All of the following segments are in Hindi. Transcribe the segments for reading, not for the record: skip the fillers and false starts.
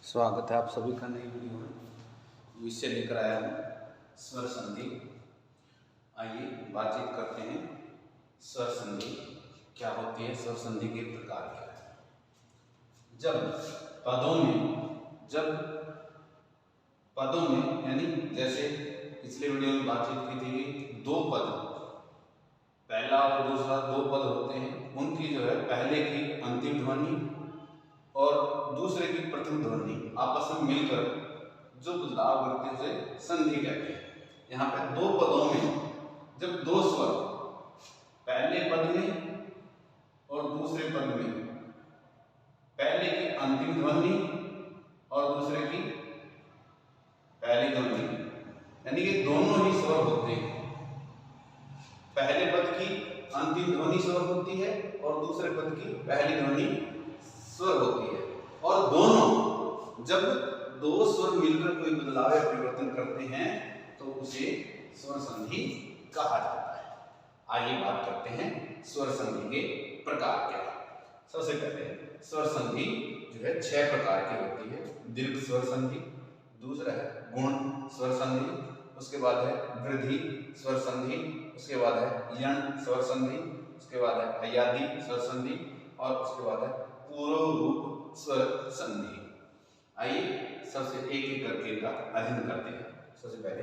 स्वागत है आप सभी का नई वीडियो में। विषय लेकर आया हूँ स्वर संधि। आइए बातचीत करते हैं स्वर संधि क्या होती है, स्वर संधि के प्रकार क्या है। जब पदों में यानी जैसे पिछले वीडियो में बातचीत की थी कि दो पद, पहला और दूसरा दो पद होते हैं, उनकी जो है पहले की अंतिम ध्वनि और दूसरे की प्रथम ध्वनि आपस में मिलकर जो बदलाव करते हैं उसे संधि कहते हैं। यहाँ पे दो पदों में जब दो स्वर पहले पद में और दूसरे पद में, पहले की अंतिम ध्वनि और दूसरे की पहली ध्वनि, यानी कि दोनों ही स्वर होते हैं। पहले पद की अंतिम ध्वनि स्वर होती है और दूसरे पद की पहली ध्वनि स्वर होती है, और दोनों जब दो स्वर मिलकर कोई बदलाव या परिवर्तन करते हैं तो उसे स्वर संधि कहा जाता है। आइए बात करते हैं स्वर संधि के प्रकार क्या है। सबसे पहले स्वर संधि जो है 6 प्रकार की होती है। दीर्घ स्वर संधि, दूसरा है गुण स्वर संधि, उसके बाद है वृद्धि स्वर संधि, उसके बाद है यण स्वर संधि, उसके बाद है अयादि स्वर संधि और उसके बाद है पूर्व रूप स्वर संधि। आइए सबसे एक एक करके इनका अध्ययन करते हैं। सबसे पहले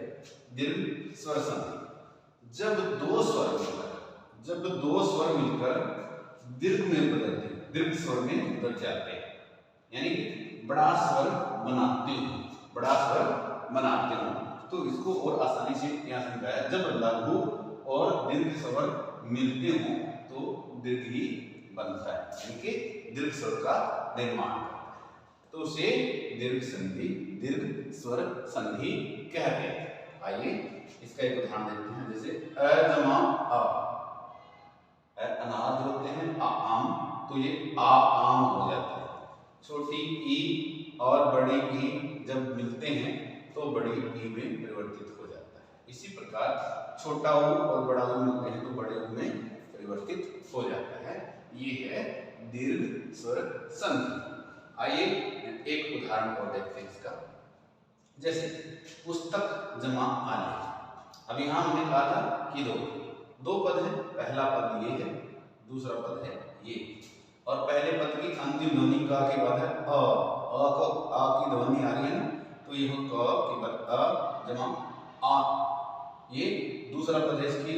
दीर्घ स्वर संधि। जब दो स्वर मिलकर दीर्घ में बदलते हैं, दीर्घ स्वर में बदल जाते हैं, यानी कि बड़ा स्वर बनाते हो तो इसको और आसानी से यहाँ समझाया। जब लघु और दीर्घ स्वर मिलते हो तो दीर्घ ही बनता है, यानी कि दीर्घ स्वर का निर्माण करता है, तो उसे दीर्घ स्वर संधि कहते हैं। आइए इसका एक उदाहरण देखते हैं। जैसे अ जमा आ, अनाज होते हैं आ आम, तो ये आ आम हो जाता है। छोटी ई और बड़ी ई जब मिलते हैं तो बड़ी ई में परिवर्तित हो जाता है। इसी प्रकार छोटा ऊ और बड़ा ऊ मिलते हैं तो बड़े ऊ में परिवर्तित हो जाता है। ये है दीर्घ स्वर संधि। आइए एक उदाहरण और देखते हैं इसका। जैसे पुस्तक जमा आले। अब यहाँ हमने कहा था कि दो पद है, पहला पद ये है, दूसरा पद है ये, और पहले पद की अंतिम ध्वनि का के बाद है अ को आ की ध्वनि आ रही है ना, तो ये क के बाद अ जमा आ। ये दूसरा पद है, इसकी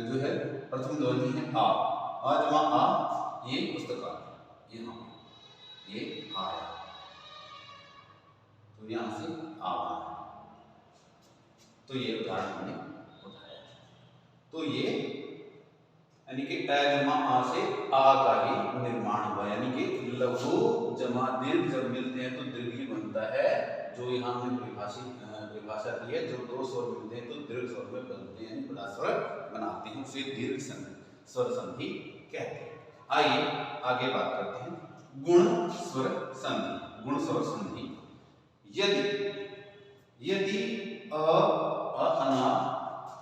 जो है प्रथम ध्वनि है आ जमा आ, ये पुस्तकालय, ये आया, तो यहां से आ बना। तो ये उदाहरण हमने उठाया। तो ये यानी कि अ जमा आ से आ का ही निर्माण हुआ, यानी कि लघु जमा दीर्घ जब मिलते हैं तो दीर्घ ही बनता है। जो यहाँ हमने परिभाषा दी है, जो दो स्वर मिलते हैं तो दीर्घ स्वर में बदलते हैं, बड़ा स्वर बनाते हैं, उसे दीर्घ स्वर संधि कहते हैं। आइए आगे बात करते हैं गुण स्वर संधि। गुण स्वर संधि, यदि अ अनार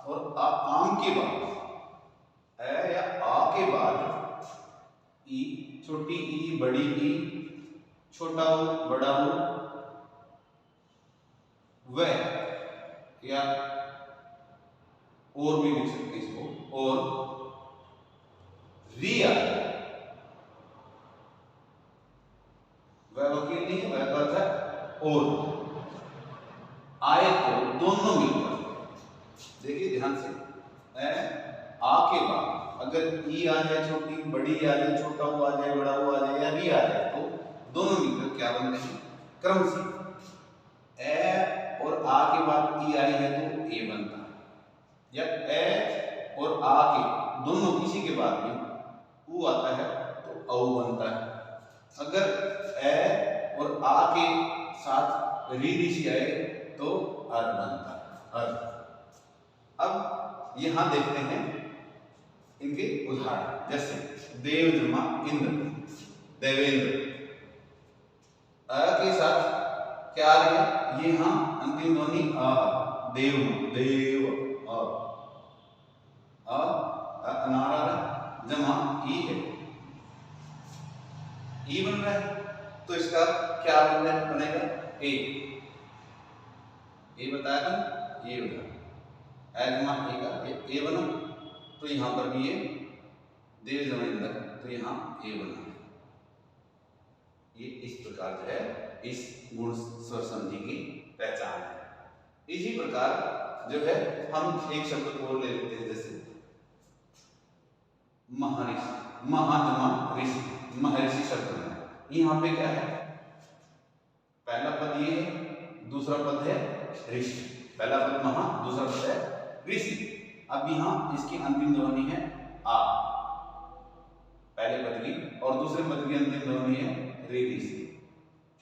और आ आम के बाद, अ या आ के बाद ई, छोटी ई बड़ी ई, छोटा ऊ बड़ा ऊ, व या और भी लिख सकते हैं इसको, और री आ जाए, वकील नहीं है, वह अर्थ है और आए तो दोनों मिलकर, देखिए ध्यान से, आ के बाद अगर ई आ जाए, छोटी बड़ी आ जाए, छोटा ऊ आ जाए, बड़ा ऊ आ जाए या री आ जाए, तो दोनों मिलकर क्या बनते हैं क्रम से। ए और आ के बाद ई आई है तो ए बनता है, या ए और आ के दोनों किसी के बाद में ऊ आता है तो औ बनता है। अगर ए और आ के साथ री ऋषि आए तो अर बनता है, अर। अब यहां देखते हैं इनके उदाहरण। जैसे देव जमा इंद्र, देवेंद्र, अ के साथ क्या आ रही है, ये यहां अंतिम ध्वनि अ, देव देव अनार जमा ई है, ई बन रहा है, तो इसका क्या बनेगा ए, ए बताया था, ये बना एजमा ए का ए बना, तो यहाँ पर भी ये देव जमींदर, तो यहाँ ए बना। ये इस प्रकार जो है इस गुण स्वर संधि की पहचान है। इसी प्रकार जो है हम एक शब्द को ले लेते हैं, जैसे महर्षि, महात्मा ऋषि, महर्षि शब्द में यहाँ पे क्या है, पहला पद ये है, दूसरा पद है ऋषि, पहला पद महा, दूसरा पद है ऋषि। अब यहाँ इसकी अंतिम ध्वनि है आ, पहले पद की, और दूसरे पद की अंतिम ध्वनि है रे ऋषि।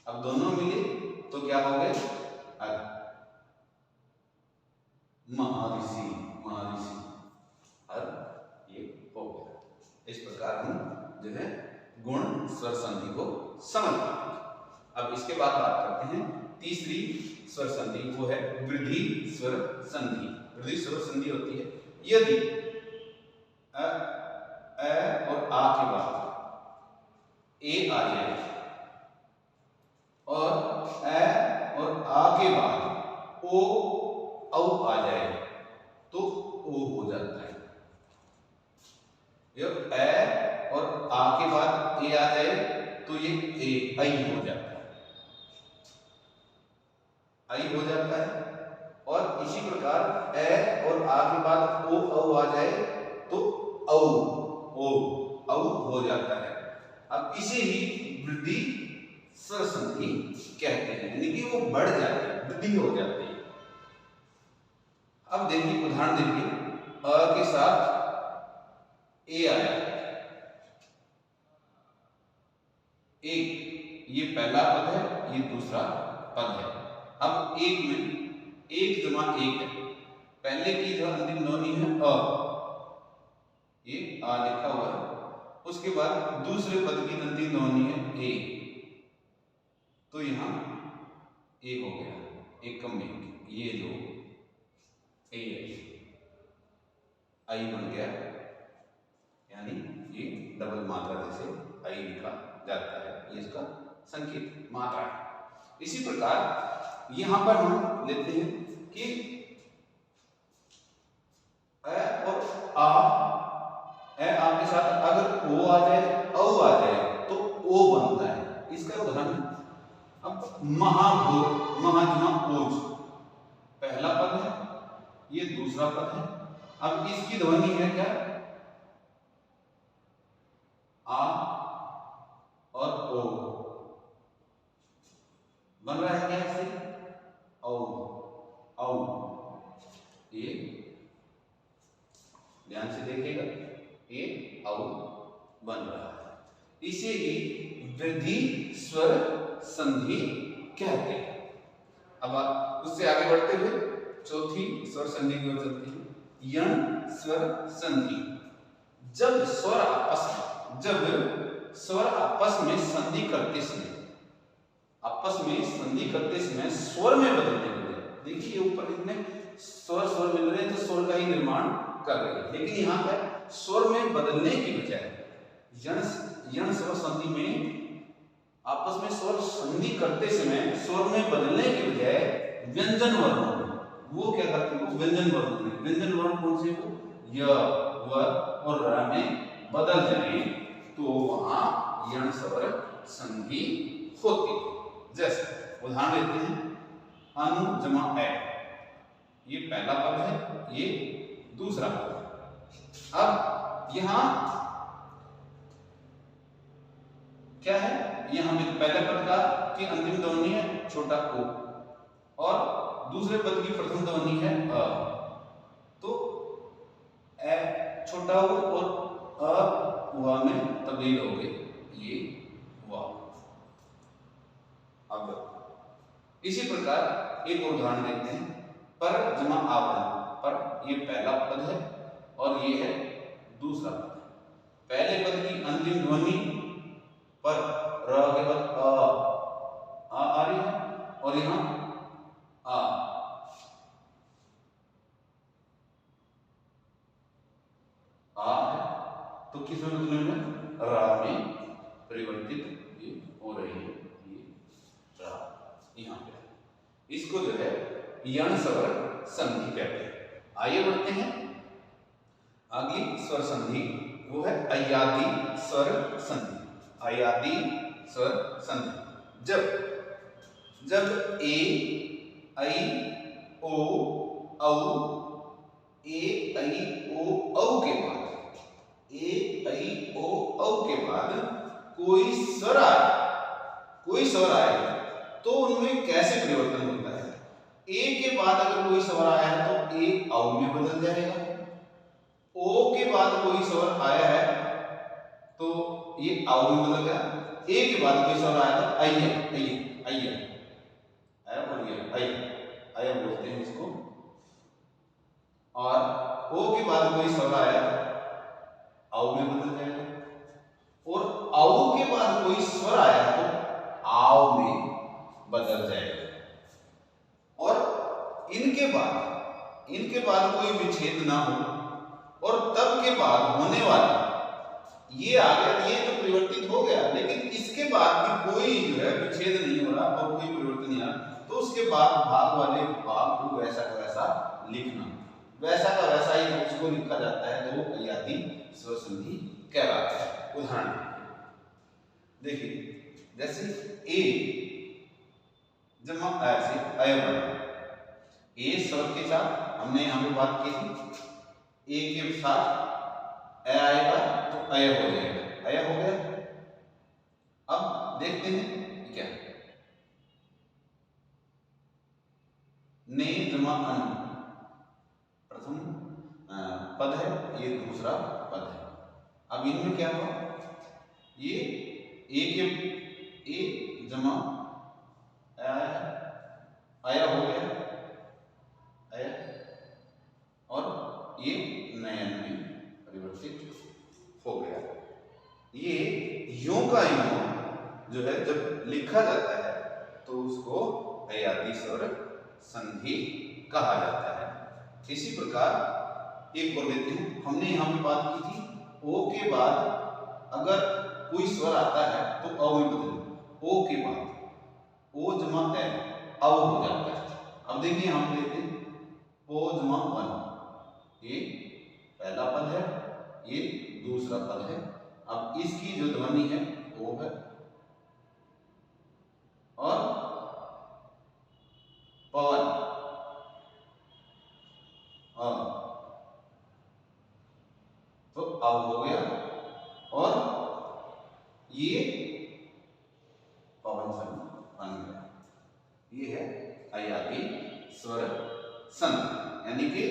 अब दोनों मिले तो क्या हो गए, महर्षि, महर्षि, और ये हो गया। इस प्रकार हम जो है गुण स्वर संधि को समझ पाते हैं। अब इसके बाद बात करते हैं तीसरी स्वर संधि, वो है वृद्धि स्वर संधि। वृद्धि स्वर संधि होती है यदि अ और आ के बाद ए आ जाए और ए और आ के बाद ओ औ आ जाए तो ओ हो जाता है। जब ए और आ के बाद ए आ जाए तो ये ए आई हो जाता है, आई हो जाता है। और इसी प्रकार ए और आ के बाद ओ औ आ जाए तो औ, ओ औ हो जाता है। अब इसे ही वृद्धि स्वर संधि कहते हैं, यानी कि वो बढ़ जाती है, वृद्धि हो जाती है। अब देखिए उदाहरण देखिए, अ के साथ ए आया, एक, ये पहला पद है, ये दूसरा पद है। अब एक में एक जमा एक है, पहले की जो अंतिम ध्वनि है अ, ये आ लिखा हुआ है, उसके बाद दूसरे पद की अंतिम ध्वनि है ए, तो यहां ए हो गया, एकम एक, ये जो ए आई बन गया, यानी ये डबल मात्रा जैसे आई लिखा जाता है, ये इसका संकेत मात्रा है। इसी प्रकार यहां पर हम लेते हैं कि ए और आ, ए आ के साथ अगर ओ आ जाए, औ आ जाए तो ओ बनता है। इसका उदाहरण अब महाभोग, महाजमा ओज, पहला पद है, ये दूसरा पद है। अब इसकी ध्वनि है क्या, आ और ओ, बन रहा है क्या इससे, औ, औ, ये ध्यान से देखिएगा, ये औ बन रहा है। इसे ही वृद्धि स्वर संधि कहते हैं। अब आप उससे आगे बढ़ते हुए चौथी स्वर संधि की ओर चलते हैं, यण स्वर संधि। जब स्वर आपस में संधि करते समय, स्वर में बदलने लगे, देखिए ऊपर इतने स्वर मिल रहे हैं तो स्वर का ही निर्माण कर रहे हैं, लेकिन यहाँ पर स्वर में बदलने की बजाय यण स्वर संधि में आपस में स्वर संधि करते समय स्वर में बदलने के बजाय व्यंजन वर्ण, वो क्या करते हैं, व्यंजन वर्ण में, व्यंजन वर्ण कौन से, वो य, व और र में बदल जाए तो वहां यण स्वर संधि होती है। जैसे उदाहरण लेते हैं, अनु जमा ए, ये पहला पद है, ये दूसरा पद है। अब यहां क्या है, यहां में पहले पद का की अंतिम ध्वनि है छोटा ओ और दूसरे पद की प्रथम ध्वनि है अ, तो ए छोटा ओ और अ व में तब्दील हो गए, ये व। अब इसी प्रकार एक और उदाहरण देखते हैं, पर जमा आवरण, पर ये पहला पद है और ये है दूसरा पद। पहले पद की अंतिम ध्वनि पर र के बाद आ रही है और यहां आ है, तो किस में बदलने में, रा में परिवर्तित ये हो रही है, ये रा। यहाँ पे। इसको जो है यण स्वर संधि कहते हैं। आइए बढ़ते हैं अगली स्वर संधि, वो है अयादी स्वर संधि। अयादी स्वर संधि जब ए ऐ ओ औ ए ऐ ओ औ के बाद के बाद कोई स्वर आए तो उनमें कैसे परिवर्तन होता है। ए के बाद अगर कोई स्वर आया है तो ए औ में बदल जाएगा। ओ के बाद कोई स्वर आया है तो ये औ में बदल गया। ए के बाद कोई स्वर आया तो अय्या बोलते हैं इसको। और ओ के बाद कोई स्वर आया औ में बदल जाएगा। और औ के बाद कोई स्वर आया तो आव में बदल जाएगा। और इनके बाद कोई विच्छेद ना हो और तब के बाद होने वाला ये आ गया, ये तो परिवर्तित हो गया, लेकिन इसके बाद भी कोई जो है विच्छेद नहीं हो रहा और कोई परिवर्तन नहीं आ रहा, तो उसके बाद भाग वाले भाग को वैसा का वैसा लिखना, वैसा का वैसा ही उसको लिखा जाता है, तो अयादी स्वर संधि कहलाता है। उदाहरण देखिए, जैसे ए जमा ऐसे अय बना, ए स्वर के साथ हमने यहाँ पे बात की थी, ए के साथ अ आएगा तो अय हो जाएगा, अय हो गया। अब देखते हैं क्या, ने जमा अन प्रथम पद है, ये दूसरा पद है। अब इनमें क्या हुआ, ये ए जमा आया हो गया आया, और ये नयन में परिवर्तित हो गया। ये यों का यों जो है जब लिखा जाता है तो उसको अयादी स्वर संधि कहा जाता है। इसी प्रकार एक और लेते हैं, हमने यहाँ पे बात की थी ओ के बाद अगर कोई स्वर आता है तो अ में बदले, ओ के बाद ओ जमा ए अव हो जाता है। अब देखिए हम लेते हैं ओ जमा वन, ये पहला पद है, ये दूसरा पद है। अब इसकी जो ध्वनि है वो है, और पवन तो अब हो गया, और ये पवन सन बन गया। ये है अयादी स्वर संधि। यानी कि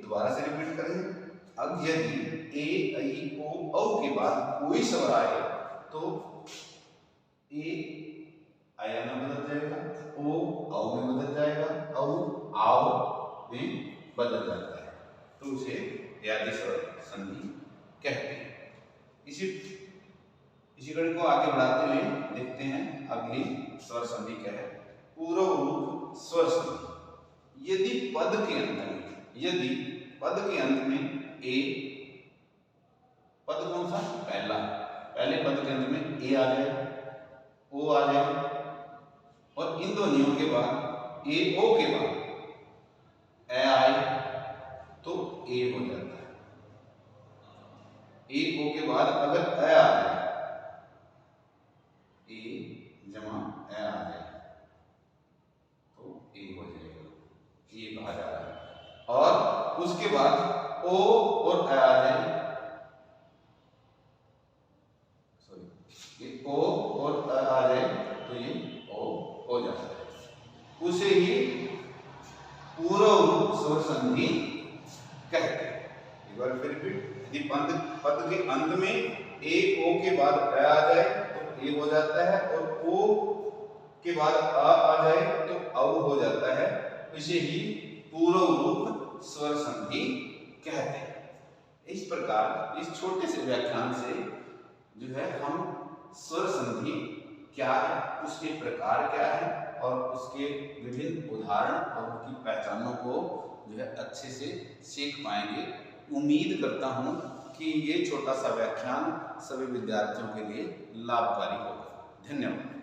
दोबारा से रिपीट करें, अब यदि ए ऐ ओ औ के बाद कोई स्वर आए तो ए आया में बदल जाएगा, ओ औ में बदल जाएगा, औ आव में बदल जाता है, तो उसे अयादी स्वर संधि कहते हैं। इसी कड़ी को आगे बढ़ाते हुए देखते हैं अगली स्वर संधि क्या है, पूर्व रूप स्वर संधि। यदि पद के अंत में ए, पद कौन सा, पहले पद के अंत में ए आ जाए, ओ आ जाए, और इन ध्वनियों के बाद ए ओ के बाद ए आए तो ए हो जाता है। ए ओ के बाद अगर ए आ जाए, ए जमा ए आ जाए तो ए हो जाएगा, ये कहा जा रहा है। और उसके बाद ओ और ए आ जाए, ये ओ और ए आ जाए तो ये ओ हो जाता है। उसे ही पूर्व रूप स्वर संधि कहते हैं। एक बार फिर रिपीट, यदि पद के अंत में ए ओ के बाद ए आ जाए तो ए हो जाता है, और ओ के बाद आ जाए तो औ हो जाता है, इसे ही पूर्व रूप स्वर संधि कहते हैं। इस प्रकार इस छोटे से व्याख्यान से जो है हम स्वर संधि क्या है, उसके प्रकार क्या है, और उसके विभिन्न उदाहरण और उनकी पहचानों को जो है अच्छे से सीख पाएंगे। उम्मीद करता हूँ कि ये छोटा सा व्याख्यान सभी विद्यार्थियों के लिए लाभकारी होगा। धन्यवाद।